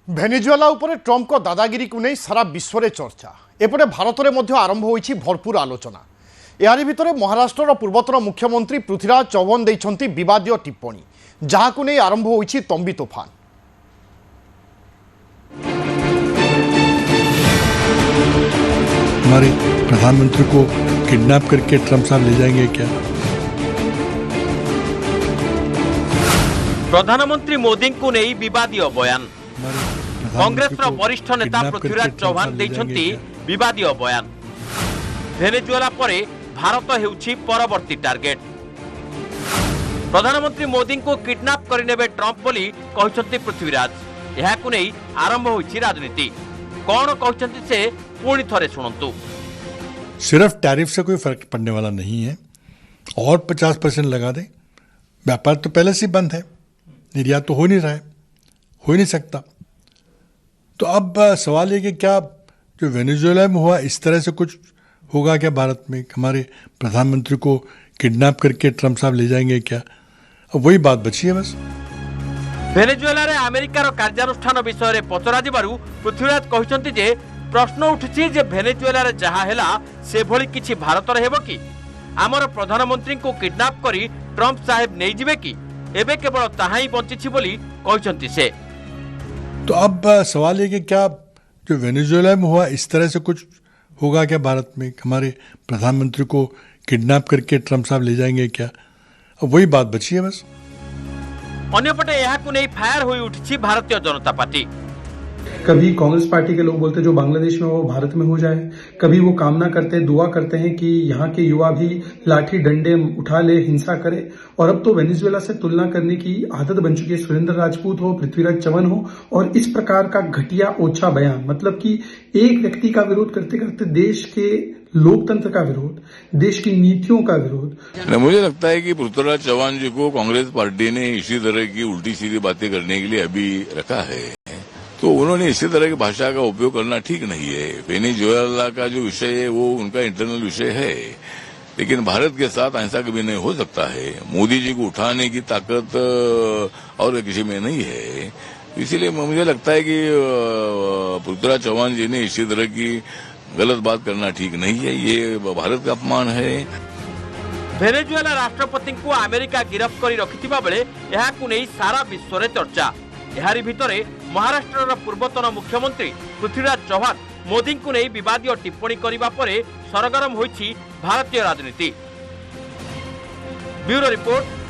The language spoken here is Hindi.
भेनेजुएला उपरे ट्रम्प को दादागिरी को नहीं सारा विश्व में चर्चा एपटे भारत में आरंभ होईछि भरपूर आलोचना। यारी भितर महाराष्ट्र पूर्वतन मुख्यमंत्री पृथ्वीराज चौहान देइछन्ति विवादीय टिप्पणी जहां नहीं आरंभ होईछि तंबी तोफान। हमारे प्रधानमंत्री को किडनैप करके ट्रम्प साहब ले जाएंगे क्या? प्रधानमंत्री मोदी को नहीं विवादीय बयान। कांग्रेस वरिष्ठ नेता पृथ्वीराज चौहान देइछन्ति विवादीय बयान। भेनेजुएला परे भारत हेउछि परवर्ती टार्गेट। प्रधानमंत्री मोदी को किडनैप करिनेबे ट्रम्प बोली कहिछन्ति पृथ्वीराज। एहाकु नहीं आरंभ होइछि राजनीति। कौन कहते से पुणी थरे सुनंतु। सिर्फ टैरिफ से कोई फर्क पड़ने वाला नहीं है और 50% लगा दे। व्यापार तो पहले से बंद है, निर्यात तो हो नहीं रहा है, हो ही नहीं सकता। तो अब सवाल ये कि क्या जो वेनेजुएला में हुआ इस तरह से कुछ होगा क्या भारत में? हमारे प्रधानमंत्री को किडनैप करके ट्रम्प साहब ले जाएंगे क्या? अब वही बात बची है बस। भेनेजुएला रे अमेरिकार कार्यानुष्ठान विषय में पचरा जिबारु पृथ्वीराज कहते जे प्रश्न उठुछि जे भेनेजुएला रे जहा हेला से भली किछि भारत रे हेबो कि? आमर प्रधानमंत्री को किडनैप करी ट्रम्प साहेब नहीं जिवे कि? एबे केवल ताहा ही बंचिछि बोली कहते से। तो अब सवाल ये कि क्या जो वेनेजुएला में हुआ इस तरह से कुछ होगा क्या भारत में? हमारे प्रधानमंत्री को किडनैप करके ट्रम्प साहब ले जाएंगे क्या? अब वही बात बची है बस। अन्यपटे यहां को नहीं फायर हुई उठी भारतीय जनता पार्टी। कभी कांग्रेस पार्टी के लोग बोलते हैं जो बांग्लादेश में वो भारत में हो जाए, कभी वो कामना करते हैं, दुआ करते हैं कि यहाँ के युवा भी लाठी डंडे उठा ले, हिंसा करे। और अब तो वेनेजुएला से तुलना करने की आदत बन चुकी है। सुरेंद्र राजपूत हो, पृथ्वीराज चौहान हो, और इस प्रकार का घटिया ओछा बयान, मतलब कि एक व्यक्ति का विरोध करते करते देश के लोकतंत्र का विरोध, देश की नीतियों का विरोध। मुझे लगता है कि पृथ्वीराज चौहान जी को कांग्रेस पार्टी ने इसी तरह की उल्टी सीधी बातें करने के लिए अभी रखा है, तो उन्होंने इसी तरह की भाषा का उपयोग करना ठीक नहीं है। वेनेजुएला का जो विषय है वो उनका इंटरनल विषय है, लेकिन भारत के साथ ऐसा कभी नहीं हो सकता है। मोदी जी को उठाने की ताकत और किसी में नहीं है। इसीलिए मुझे लगता है कि पृथ्वीराज चौहान जी ने इसी तरह की गलत बात करना ठीक नहीं है। ये भारत का अपमान है। भेनेजुएला राष्ट्रपति को अमेरिका गिरफ्त कर रखिथिबा बेले एहाकु नहीं सारा विश्व रे चर्चा। एहारी भितरे महाराष्ट्र पूर्वतन मुख्यमंत्री पृथ्वीराज चौहान मोदी को नहीं विवादीय टिप्पणी करिबा परे सरगरम होइछि भारतीय राजनीति। Bureau report.